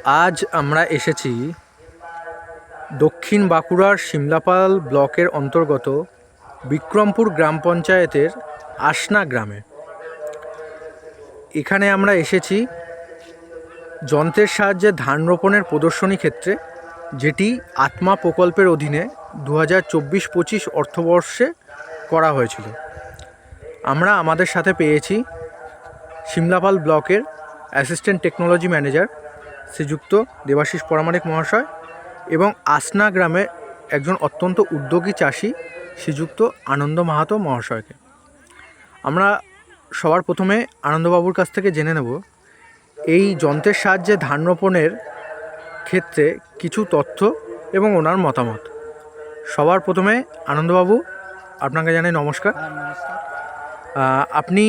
আজ আমরা এসেছি দক্ষিণ বাঁকুড়ার শিমলাপাল ব্লকের অন্তর্গত বিক্রমপুর গ্রাম পঞ্চায়েতের আসনা গ্রামে। এখানে আমরা এসেছি যন্ত্রের সাহায্যে ধান রোপণের প্রদর্শনী ক্ষেত্রে, যেটি আত্মা প্রকল্পের অধীনে 2024-25 অর্থবর্ষে করা হয়েছিল। আমরা আমাদের সাথে পেয়েছি শিমলাপাল ব্লকের অ্যাসিস্ট্যান্ট টেকনোলজি ম্যানেজার শ্রীযুক্ত দেবাশিস পরামানিক মহাশয় এবং আসনা গ্রামে একজন অত্যন্ত উদ্যোগী চাষি শ্রীযুক্ত আনন্দ মাহাতো মহাশয়কে। আমরা সবার প্রথমে আনন্দবাবুর কাছ থেকে জেনে নেব এই যন্ত্রের সাহায্যে ধান রোপণের ক্ষেত্রে কিছু তথ্য এবং ওনার মতামত। সবার প্রথমে আনন্দবাবু, আপনাকে জানাই নমস্কার। আপনি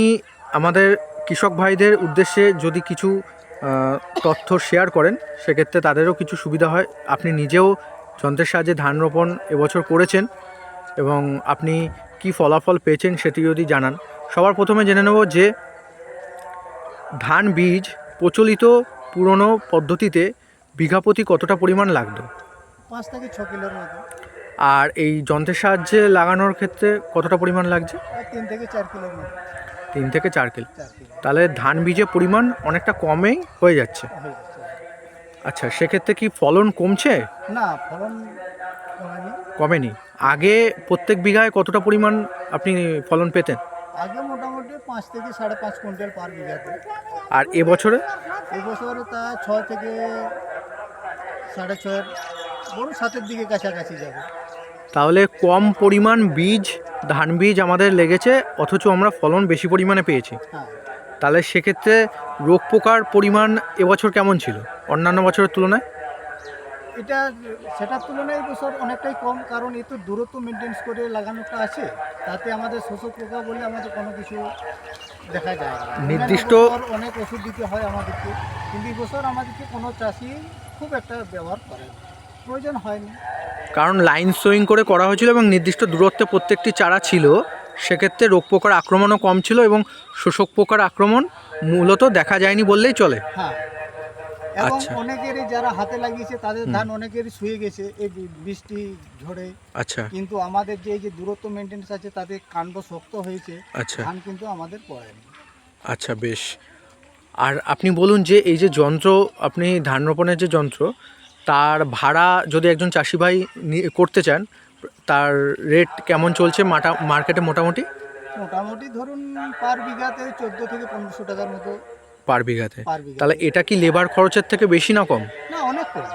আমাদের কৃষক ভাইদের উদ্দেশ্যে যদি কিছু তথ্য শেয়ার করেন, সেক্ষেত্রে তাদেরও কিছু সুবিধা হয়। আপনি নিজেও যন্ত্রের সাহায্যে ধান রোপণ এবছর করেছেন এবং আপনি কি ফলাফল পেয়েছেন সেটি যদি জানান। সবার প্রথমে জেনে নেব যে ধান বীজ প্রচলিত পুরনো পদ্ধতিতে বিঘা প্রতি কতটা পরিমাণ লাগতো? 5 থেকে 6 কিলোর মতো। আর এই যন্ত্রের সাহায্যে লাগানোর ক্ষেত্রে কতটা পরিমাণ লাগছে? 3 থেকে 4 কিলোর মতো। 3 থেকে 4 কিলো। 4 কিলো তাহলে ধান বীজের পরিমাণ অনেকটা কমেই হয়ে যাচ্ছে। হয়ে যাচ্ছে। আচ্ছা, সেক্ষেত্রে কি ফলন কমছে? না, ফলন কমেনি। কমেনি। আগে প্রত্যেক বিঘায় কতটা পরিমাণ আপনি ফলন পেতেন? আগে মোটামুটি 5 থেকে 5.5 কুইন্টাল পার বিঘাতে। আর এবছরে? এবছরে তা 6 থেকে 6.5, বড় 7-এর দিকে কাছাকাছি যাবে। তাহলে কম পরিমাণ বীজ, ধান বীজ আমাদের লেগেছে, অথচ আমরা ফলন বেশি পরিমাণে পেয়েছি। হ্যাঁ, তাহলে সেক্ষেত্রে রোগ পোকার পরিমাণ এবছর কেমন ছিল অন্যান্য বছরের তুলনায়? এটা সেটার তুলনায় এবছর অনেকটাই কম, কারণ এ তো দূরত্ব মেনটেন্স করে লাগানোটা আছে। তাতে আমাদের শোষক পোকা বলে আমাদের কোনো কিছু দেখা যায় না। নির্দিষ্ট অনেক ওষুধ দিতে হয় আমাদেরকে, কিন্তু এবছর আমাদেরকে কোনো চাষি খুব একটা ব্যবহার করে না, প্রয়োজন হয়নি। কারণ লাইন সোয়িং করে করা হয়েছিল এবং নির্দিষ্ট দূরত্বে প্রত্যেকটি চারা ছিল, সেক্ষেত্রে রোগ পোকার আক্রমণও কম ছিল এবং শোষক পোকার আক্রমণ মূলত দেখা যায়নি বললেই চলে। হ্যাঁ, এবং আচ্ছা। অনেকেরই যারা হাতে লাগিয়েছে তাদের ধান অনেকেরই শুয়ে গেছে এই বৃষ্টি ঝড়ে। আচ্ছা কিন্তু আমাদের যে এই যে দূরত্ব মেনটেন্স আছে তাতে কাণ্ড শক্ত হয়েছে, আচ্ছা ধান কিন্তু আমাদের পড়েনি। আচ্ছা, বেশ। আর আপনি বলুন যে এই যে যন্ত্র, আপনি ধান রোপণের যে যন্ত্র, তার ভাড়া যদি একজন চাষি ভাই করতে চান, তার রেট কেমন চলছে মার্কেটে মোটামুটি? মোটামুটি ধরুন পার বিঘাতে 14 থেকে 1500 টাকার মতো পার বিঘাতে। পার বিঘা। তাহলে এটা কি লেবার খরচের থেকে বেশি না কম? না, অনেক কম।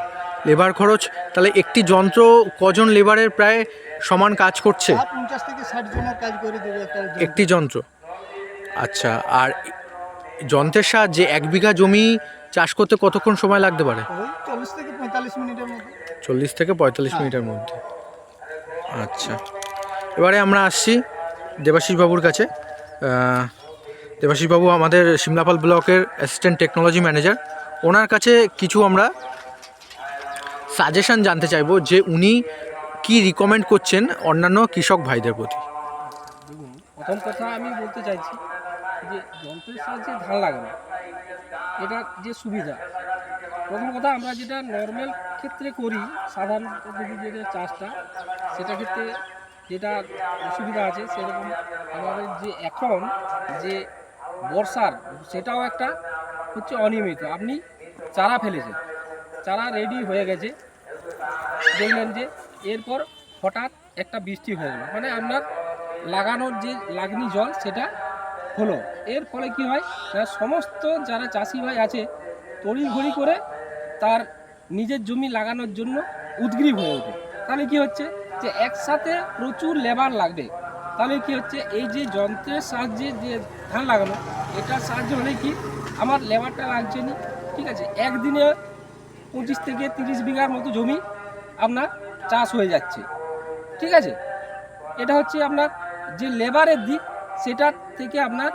লেবার খরচ, তাহলে একটি যন্ত্র কজন লেবারের প্রায় সমান কাজ করছে? 50 থেকে 60 জনের কাজ করে দেবে একটি যন্ত্র। আচ্ছা, আর যন্ত্রের সাহায্যে 1 বিঘা জমি চাষ করতে কতক্ষণ সময় লাগতে পারে? ওই 40 থেকে 45 মিনিটের মতো। 40 থেকে 45 মিনিটের মধ্যে। আচ্ছা, এবারে আমরা আসছি দেবাশিস বাবুর কাছে। দেবাশিস বাবু আমাদের শিমলাপাল ব্লকের অ্যাসিস্ট্যান্ট টেকনোলজি ম্যানেজার। ওনার কাছে কিছু আমরা সাজেশন জানতে চাইবো যে উনি কি রিকমেন্ড করছেন অন্যান্য কৃষক ভাইদের প্রতি। দেখুন, প্রথম কথা আমি বলতে চাইছি যে যন্ত্রের সাহায্যে ধান লাগানো এটা যে সুবিধা, প্রথম কথা আমরা যেটা নর্মাল ক্ষেত্রে করি সাধারণ পদ্ধতি যেটা চাষটা, সেটা ক্ষেত্রে যেটা অসুবিধা আছে সেরকম আমাদের যে এখন যে বর্ষার সেটাও একটা হচ্ছে অনিয়মিত। আপনি চারা ফেলেছেন, চারা রেডি হয়ে গেছে, দেখলেন যে এরপর হঠাৎ একটা বৃষ্টি হয়ে গেল, মানে আপনার লাগানোর যে লাগনি জল সেটা হলো। এর ফলে কি হয় না, সমস্ত যারা চাষি ভাই আছে তড়িঘড়ি করে তার নিজের জমি লাগানোর জন্য উদগ্রীব হয়ে ওঠে। তাহলে কি হচ্ছে যে একসাথে প্রচুর লেবার লাগবে। তাহলে কি হচ্ছে, এই যে যন্ত্রের সাহায্যে যে ধান লাগানো, এটার সাহায্যে হলে কি আমার লেবারটা লাগছে না, ঠিক আছে, একদিনে 25 থেকে 30 বিঘার মতো জমি আপনার চাষ হয়ে যাচ্ছে, ঠিক আছে। এটা হচ্ছে আপনার যে লেবারের দিক, সেটার থেকে আপনার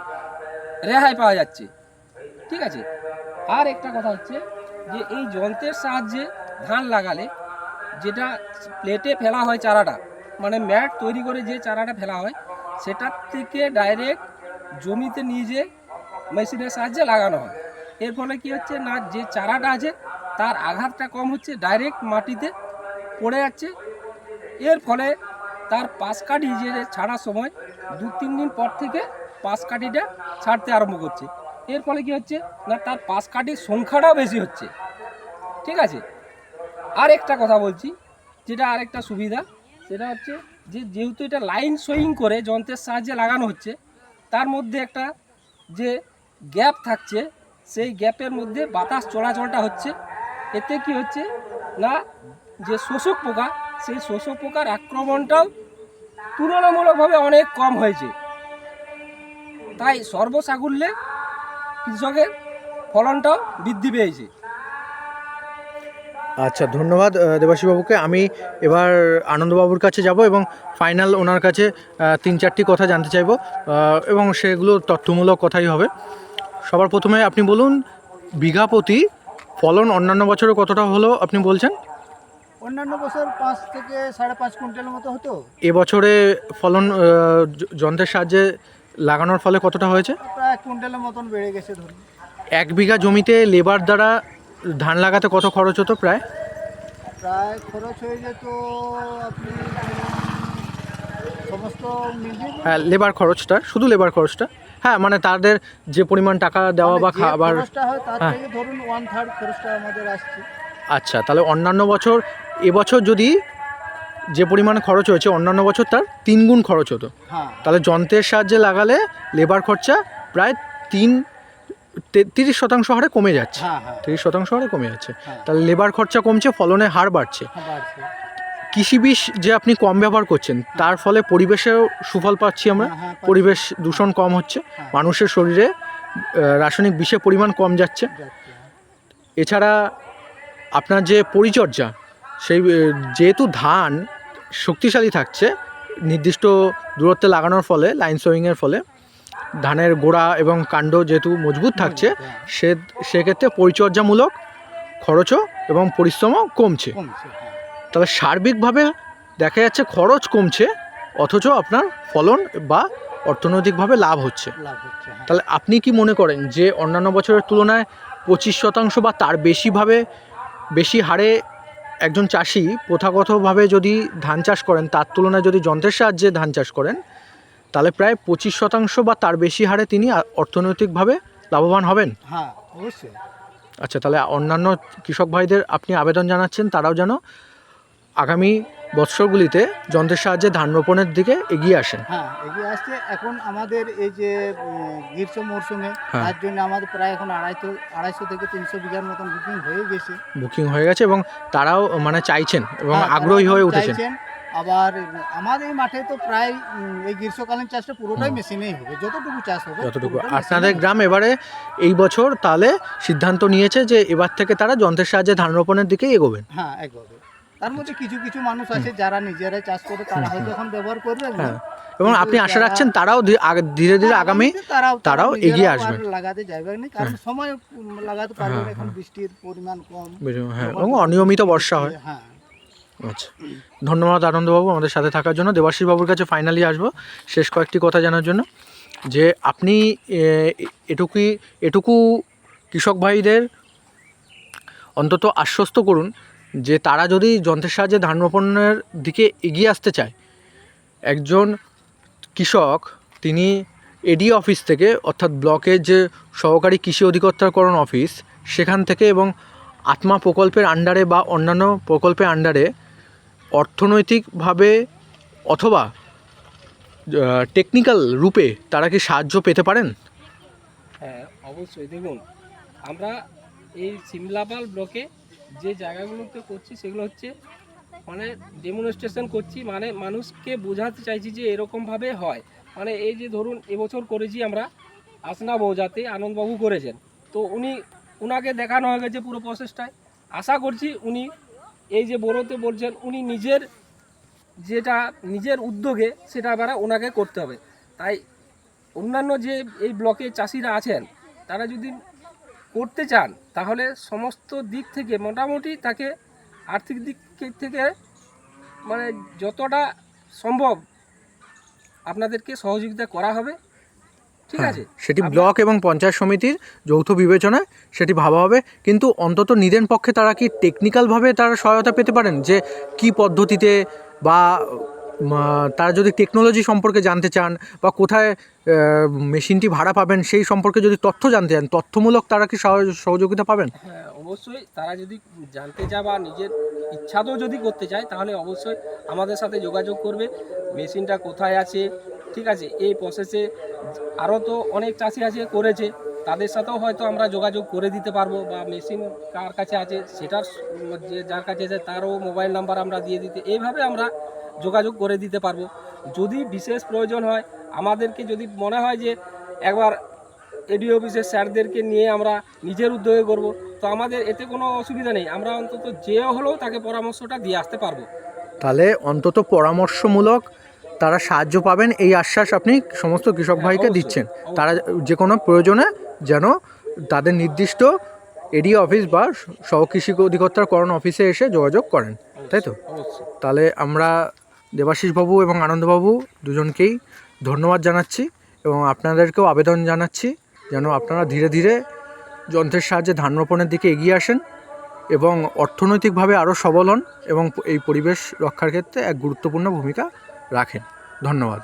রেহাই পাওয়া যাচ্ছে, ঠিক আছে। আর একটা কথা হচ্ছে যে এই যন্ত্রের সাহায্যে ধান লাগালে যেটা প্লেটে ফেলা হয় চারাটা, মানে ম্যাট তৈরি করে যে চারাটা ফেলা হয়, সেটার থেকে ডাইরেক্ট জমিতে নিয়ে যেয়ে মেশিনের সাহায্যে লাগানো হয়। এর ফলে কি হচ্ছে না, যে চারাটা আছে তার আঘাতটা কম হচ্ছে, ডাইরেক্ট মাটিতে পড়ে যাচ্ছে। এর ফলে তার পাশ কাঠি যে ছাড়ার সময় 2-3 দিন পর থেকে পাশ কাঠিটা ছাড়তে আরম্ভ করছে। এর ফলে কি হচ্ছে না, তার পাশ কাঠির সংখ্যাটাও বেশি হচ্ছে। ঠিক আছে, আর একটা কথা বলছি, যেটা আরেকটা সুবিধা, সেটা হচ্ছে যে যেহেতু এটা লাইন সোয়িং করে যন্ত্রের সাহায্যে লাগানো হচ্ছে, তার মধ্যে একটা যে গ্যাপ থাকছে, সেই গ্যাপের মধ্যে বাতাস চলাচলটা হচ্ছে। এতে কি হচ্ছে না, যে শোষক পোকা, সেই শোষক পোকার আক্রমণটাও তুলনামূলকভাবে অনেক কম হয়েছে। তাই সর্বসাকুল্যে কৃষকের ফলনটাও বৃদ্ধি পেয়েছে। আচ্ছা, ধন্যবাদ দেবাশীবাবুকে। আমি এবার আনন্দবাবুর কাছে যাব এবং ফাইনাল ওনার কাছে 3-4টি কথা জানতে চাইব এবং সেগুলো তথ্যমূলক কথাই হবে। সবার প্রথমে আপনি বলুন, বিঘা প্রতি ফলন অন্যান্য বছরে কতটা হলো আপনি বলছেন? অন্যান্য বছর 5 থেকে 5.5 কুইন্টালের মতো হতো। এবছরে ফলন যন্ত্রের সাহায্যে লাগানোর ফলে কতটা হয়েছে? প্রায় 1 কুইন্টালের মতন বেড়ে গেছে ধরুন। 1 বিঘা জমিতে লেবার দ্বারা ধান লাগাতে কত খরচ হতো প্রায়? প্রায় খরচ হয়ে যেত আপনি সমস্ত মিলিয়ে হ্যাঁ, লেবার খরচটা, শুধু লেবার খরচটা। হ্যাঁ, মানে তাদের যে পরিমাণ টাকা দেওয়া বা যে খাবার। খরচটা হয় তার হ্যাঁ। থেকে ধরুন 1/3 খরচটা আমাদের আসছে। আচ্ছা, তাহলে অন্যান্য বছর, এবছর যদি যে পরিমাণ খরচ হয়েছে অন্যান্য বছর তার 3 গুণ খরচ হতো। হ্যাঁ তাহলে যন্ত্রের সাহায্যে লাগালে লেবার খরচা প্রায় 30% হারে কমে যাচ্ছে। হ্যাঁ হ্যাঁ 30% হারে কমে যাচ্ছে। হ্যাঁ। তাহলে লেবার খরচা কমছে, ফলনের হার বাড়ছে। হ্যাঁ, বাড়ছে। কৃষি বিষ যে আপনি কম ব্যবহার করছেন, তার ফলে পরিবেশেও সুফল পাচ্ছি আমরা। হ্যাঁ, হ্যাঁ, পাচ্ছি। পরিবেশ দূষণ কম হচ্ছে, হ্যাঁ। মানুষের শরীরে রাসায়নিক বিষের পরিমাণ কম যাচ্ছে। যাচ্ছে। এছাড়া আপনার যে পরিচর্যা, সেই যেহেতু ধান শক্তিশালী থাকছে নির্দিষ্ট দূরত্বে লাগানোর ফলে, লাইন সোয়িংয়ের ফলে ধানের গোড়া এবং কাণ্ড যেহেতু মজবুত থাকছে, সেক্ষেত্রে পরিচর্যামূলক খরচও এবং পরিশ্রমও কমছে। কমছে, হ্যাঁ। তবে সার্বিকভাবে দেখা যাচ্ছে খরচ কমছে, অথচ আপনার ফলন বা অর্থনৈতিকভাবে লাভ হচ্ছে। লাভ হচ্ছে, হ্যাঁ। তাহলে আপনি কি মনে করেন যে অন্যান্য বছরের তুলনায় 25% বা তার বেশি হারে একজন চাষি প্রথাগতভাবে যদি ধান চাষ করেন, তার তুলনায় যদি যন্ত্রের সাহায্যে ধান চাষ করেন, তাহলে প্রায় 25% বা তার বেশি হারে তিনি অর্থনৈতিকভাবে লাভবান হবেন? হ্যাঁ, অবশ্যই। আচ্ছা, তাহলে অন্যান্য কৃষক ভাইদের আপনি আবেদন জানাচ্ছেন তারাও যেন আগামী বৎসরগুলিতে যন্ত্রের সাহায্যে ধান রোপণের দিকে এগিয়ে আসেন। হ্যাঁ, এগিয়ে আসছে। এখন আমাদের এই যে গ্রীষ্ম মরশুমে, হ্যাঁ। তার জন্য আমাদের প্রায় এখন 250 থেকে 300 বিঘার মতন বুকিং হয়ে গেছে। বুকিং হয়ে গেছে এবং তারাও মানে চাইছেন এবং হ্যাঁ, আগ্রহী তারা হয়ে উঠেছেন। চাইছেন। আবার আমাদের এই মাঠে তো প্রায় এই গ্রীষ্মকালীন চাষটা পুরোটাই মেশিনেই হবে, যতটুকু চাষ হবে যতটুকু পুরোটা আপনাদের মেশিনেই গ্রাম এবারে এই বছর তাহলে সিদ্ধান্ত নিয়েছে যে এবার থেকে তারা যন্ত্রের সাহায্যে ধান রোপণের দিকে এগোবেন। হবে। হ্যাঁ, একভাবে। তার মধ্যে কিছু কিছু মানুষ আছে যারা নিজেরাই চাষ করে, তারা হয়তো এখন ব্যবহার করবে না। হ্যাঁ, এবং কিন্তু আপনি আশা যারা- রাখছেন তারাও ধীরে ধীরে আগামী তারাও নিজেরাও এগিয়ে আর আসবেন। লাগাতে যাবে না, কারণ সময় লাগাতে পারবে না, হ্যাঁ, এখন বৃষ্টির পরিমাণ কম। হ্যাঁ, যখন এবং অনিয়মিত বর্ষা হয়। হ্যাঁ। আচ্ছা, ধন্যবাদ আনন্দবাবু আমাদের সাথে থাকার জন্য। দেবাশিস বাবুর কাছে ফাইনালি আসবো শেষ কয়েকটি কথা জানার জন্য, যে আপনি এটুকু কৃষক ভাইদের অন্তত আশ্বস্ত করুন যে তারা যদি যন্ত্রের সাহায্যে ধান রোপণের দিকে এগিয়ে আসতে চায়, একজন কৃষক তিনি এডি অফিস থেকে, অর্থাৎ ব্লকের যে সহকারী কৃষি অধিকর্তাকরণ অফিস, সেখান থেকে এবং আত্মা প্রকল্পের আন্ডারে বা অন্যান্য প্রকল্পের আন্ডারে অর্থনৈতিকভাবে অথবা টেকনিক্যাল রূপে তারা কি সাহায্য পেতে পারেন? হ্যাঁ, অবশ্যই। দেখুন, আমরা এই সিমলাপাল ব্লকে যে জায়গাগুলোতে করছি সেগুলো হচ্ছে মানে ডেমনস্ট্রেশন করছি, মানে মানুষকে বোঝাতে চাইছি যে এরকমভাবে হয়। মানে এই যে ধরুন এবছর করেছি আমরা আসনা বৌজাতে, আনন্দবাবু করেছেন, তো উনাকে দেখানো হয়ে গেছে পুরো প্রসেসটায়। আশা করছি উনি এই যে বড়োতে বলছেন, উনি নিজের উদ্যোগে সেটা আবার ওনাকে করতে হবে। তাই অন্যান্য যে এই ব্লকে চাষিরা আছেন, তারা যদি করতে চান তাহলে সমস্ত দিক থেকে মোটামুটি তাকে আর্থিক দিক থেকে মানে যতটা সম্ভব আপনাদেরকে সহযোগিতা করা হবে। ঠিক হ্যাঁ, আছে, সেটি আপনার- ব্লক এবং পঞ্চায়েত সমিতির যৌথ বিবেচনায় সেটি ভাবা হবে। কিন্তু অন্তত নিদেন পক্ষে তারা কি টেকনিক্যালভাবে তারা সহায়তা পেতে পারেন, যে কি পদ্ধতিতে, বা তারা যদি টেকনোলজি সম্পর্কে জানতে চান, বা কোথায় মেশিনটি ভাড়া পাবেন সেই সম্পর্কে যদি তথ্য জানতে চান, তথ্যমূলক তারা কি সহযোগিতা পাবেন? হ্যাঁ, অবশ্যই তারা যদি জানতে চায় বা নিজের ইচ্ছাতেও যদি করতে চায়, তাহলে অবশ্যই আমাদের সাথে যোগাযোগ করবে। মেশিনটা কোথায় আছে, ঠিক আছে, এই প্রসেসে আরও তো অনেক চাষি আছে করেছে, তাদের সাথেও হয়তো আমরা যোগাযোগ করে দিতে পারবো, বা মেশিন কার কাছে আছে সেটার যে যার কাছে আছে তারও মোবাইল নাম্বার আমরা দিয়ে দিতে, এইভাবে আমরা যোগাযোগ করে দিতে পারবো। যদি বিশেষ প্রয়োজন হয়, আমাদেরকে যদি মনে হয় যে একবার এডিও অফিসের স্যারদেরকে নিয়ে আমরা নিজের উদ্যোগে করব, তো আমাদের এতে কোনো অসুবিধা নেই, আমরা অন্তত যে হলেও তাকে পরামর্শটা দিয়ে আসতে পারবো। তাহলে অন্তত পরামর্শমূলক তারা সাহায্য পাবেন, এই আশ্বাস আপনি সমস্ত কৃষক হ্যাঁ, ভাইকে অবশ্যই, দিচ্ছেন। অবশ্যই। তারা যে কোনো প্রয়োজনে যেন তাদের নির্দিষ্ট এডি অফিস বা সহকৃষি অধিকর্তার করণ অফিসে এসে যোগাযোগ করেন, তাই তো? অবশ্যই। তাহলে আমরা দেবাশিসবাবু এবং আনন্দবাবু দুজনকেই ধন্যবাদ জানাচ্ছি, এবং আপনাদেরকেও আবেদন জানাচ্ছি যেন আপনারা ধীরে ধীরে যন্ত্রের সাহায্যে ধান রোপণের দিকে এগিয়ে আসেন এবং অর্থনৈতিকভাবে আরও সবল হন, এবং এই পরিবেশ রক্ষার ক্ষেত্রে এক গুরুত্বপূর্ণ ভূমিকা রাখেন। ধন্যবাদ।